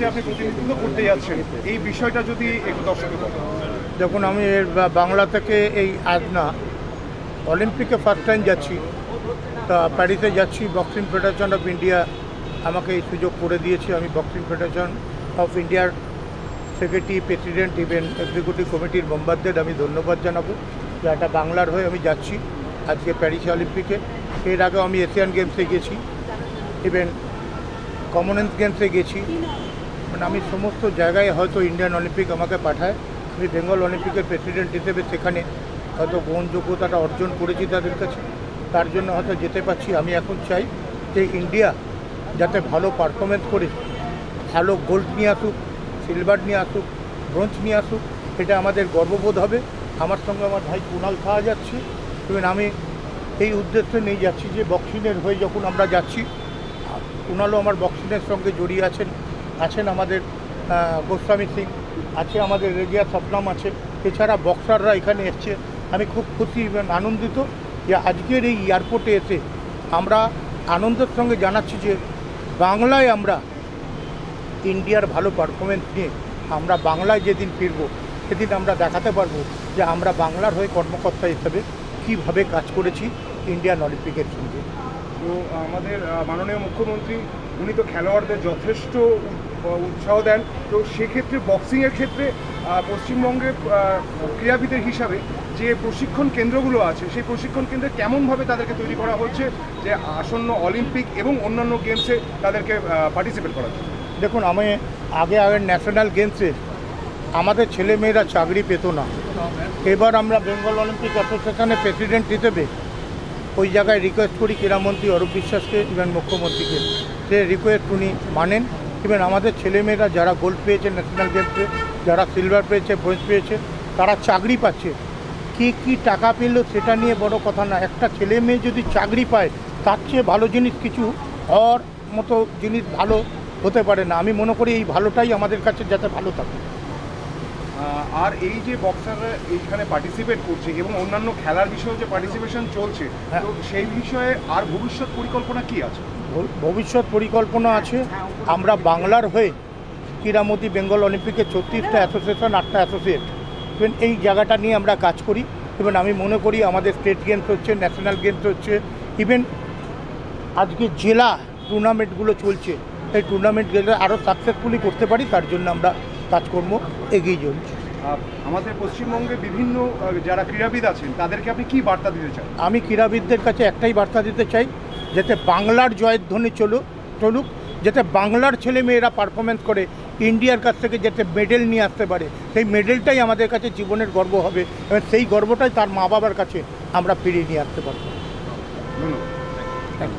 মাঠে আপনি প্রতিনিধিত্ব করতে যাচ্ছেন, এই বিষয়টা যদি একটু দর্শককে বলেন। দেখুন, আমি বাংলা থেকে এই আজ না অলিম্পিকে ফার্স্ট টাইম যাচ্ছি, তা প্যারিসে যাচ্ছি। বক্সিং ফেডারেশন অফ ইন্ডিয়া আমাকে এই সুযোগ করে দিয়েছে। আমি বক্সিং ফেডারেশন অফ ইন্ডিয়ার সেক্রেটারি, প্রেসিডেন্ট, ইভেন এক্সিকিউটিভ কমিটির মেম্বারদের আমি ধন্যবাদ জানাবো যে একটা বাংলার হয়ে আমি যাচ্ছি আজকে প্যারিস অলিম্পিকে। এর আগেও আমি এশিয়ান গেমসে গেছি, ইভেন কমনওয়েলথ গেমসে গেছি। মানে আমি সমস্ত জায়গায় হয়তো ইন্ডিয়ান অলিম্পিক আমাকে পাঠায়। আমি বেঙ্গল অলিম্পিকের প্রেসিডেন্ট হিসেবে সেখানে হয়তো গ্রহণযোগ্যতাটা অর্জন করেছি তাদের কাছে, তার জন্য হয়তো যেতে পারছি। আমি এখন চাই যে ইন্ডিয়া যাতে ভালো পারফরমেন্স করে ভালো গোল্ড নিয়ে আসুক, সিলভার নিয়ে আসুক, ব্রোঞ্জ নিয়ে আসুক, এটা আমাদের গর্ববোধ হবে। আমার সঙ্গে আমার ভাই কুণাল খাওয়া যাচ্ছে, ইভেন আমি এই উদ্দেশ্যে নিয়ে যাচ্ছি যে বক্সিংয়ের হয়ে যখন আমরা যাচ্ছি, কুণালও আমার বক্সিংয়ের সঙ্গে জড়িয়ে আছেন আমাদের গোস্বামী সিং আছে, আমাদের রেজিয়া সপনাম আছে, এছাড়া বক্সাররা এখানে এসছে। আমি খুব খুশি এবং আনন্দিত যে আজকের এই এয়ারপোর্টে এসে আমরা আনন্দের সঙ্গে জানাচ্ছি যে বাংলায় আমরা ইন্ডিয়ার ভালো পারফরমেন্স নিয়ে আমরা বাংলায় যেদিন ফিরব সেদিন আমরা দেখাতে পারবো যে আমরা বাংলার হয়ে কর্মকর্তা হিসেবে কীভাবে কাজ করেছি ইন্ডিয়ান অলিম্পিকের সঙ্গে। তো আমাদের মাননীয় মুখ্যমন্ত্রী উনি তো খেলোয়াড়দের যথেষ্ট উৎসাহ দেন। তো সেক্ষেত্রে বক্সিংয়ের ক্ষেত্রে পশ্চিমবঙ্গের ক্রীড়াবিদের হিসাবে যে প্রশিক্ষণ কেন্দ্রগুলো আছে, সেই প্রশিক্ষণ কেন্দ্রে কেমনভাবে তাদেরকে তৈরি করা হচ্ছে যে আসন্ন অলিম্পিক এবং অন্যান্য গেমসে তাদেরকে পার্টিসিপেট করার জন্য? দেখুন, আমি আগের ন্যাশনাল গেমসে আমাদের ছেলেমেয়েরা চাকরি পেত না। এবার আমরা বেঙ্গল অলিম্পিক অ্যাসোসিয়েশনের প্রেসিডেন্ট হিসেবে ওই জায়গায় রিকোয়েস্ট করি ক্রীড়ামন্ত্রী অরূপ বিশ্বাসকে, ইভেন মুখ্যমন্ত্রীকে। সে রিকোয়েস্ট উনি মানেন। ইভেন আমাদের ছেলেমেয়েরা যারা গোল্ড পেয়েছে ন্যাশনাল গেমসে, যারা সিলভার পেয়েছে, ব্রোঞ্জ পেয়েছে, তারা চাকরি পাচ্ছে। কী টাকা পেল সেটা নিয়ে বড় কথা না, একটা ছেলে মেয়ে যদি চাকরি পায় তার চেয়ে ভালো জিনিস কিছু হওয়ার মতো জিনিস ভালো হতে পারে না। আমি মনে করি এই ভালোটাই আমাদের কাছে যাতে ভালো থাকে। আর এই যে বক্সাররা এইখানে পার্টিসিপেট করছে এবং অন্যান্য খেলার বিষয়েও যে পার্টিসিপেশন চলছে, তো সেই বিষয়ে আর ভবিষ্যৎ পরিকল্পনা কি আছে? ভবিষ্যৎ পরিকল্পনা আছে, আমরা বাংলার হয়ে ক্রীড়ামন্ত্রী বেঙ্গল অলিম্পিকের 36টা অ্যাসোসিয়েশন, 8টা অ্যাসোসিয়েট, ইভেন এই জায়গাটা নিয়ে আমরা কাজ করি। ইভেন আমি মনে করি আমাদের স্টেট গেমস হচ্ছে, ন্যাশনাল গেমস হচ্ছে, ইভেন আজকে জেলা টুর্নামেন্টগুলো চলছে, এই টুর্নামেন্টগুলো আরও সাকসেসফুলি করতে পারি, তার জন্য আমরা কাজকর্ম এগিয়ে চলছি। আমাদের পশ্চিমবঙ্গে বিভিন্ন যারা ক্রীড়াবিদ আছেন তাদেরকে আপনি কী বার্তা দিতে চান? আমি ক্রীড়াবিদদের কাছে একটাই বার্তা দিতে চাই, যাতে বাংলার জয়ধ্বনি চলুক, যাতে বাংলার ছেলে মেয়েরা পারফরমেন্স করে ইন্ডিয়ার কাছ থেকে যাতে মেডেল নিয়ে আসতে পারে। সেই মেডেলটাই আমাদের কাছে জীবনের গর্ব হবে এবং সেই গর্বটাই তার মা বাবার কাছে আমরা ফিরিয়ে নিয়ে আসতে পারবো। ধন্যবাদ।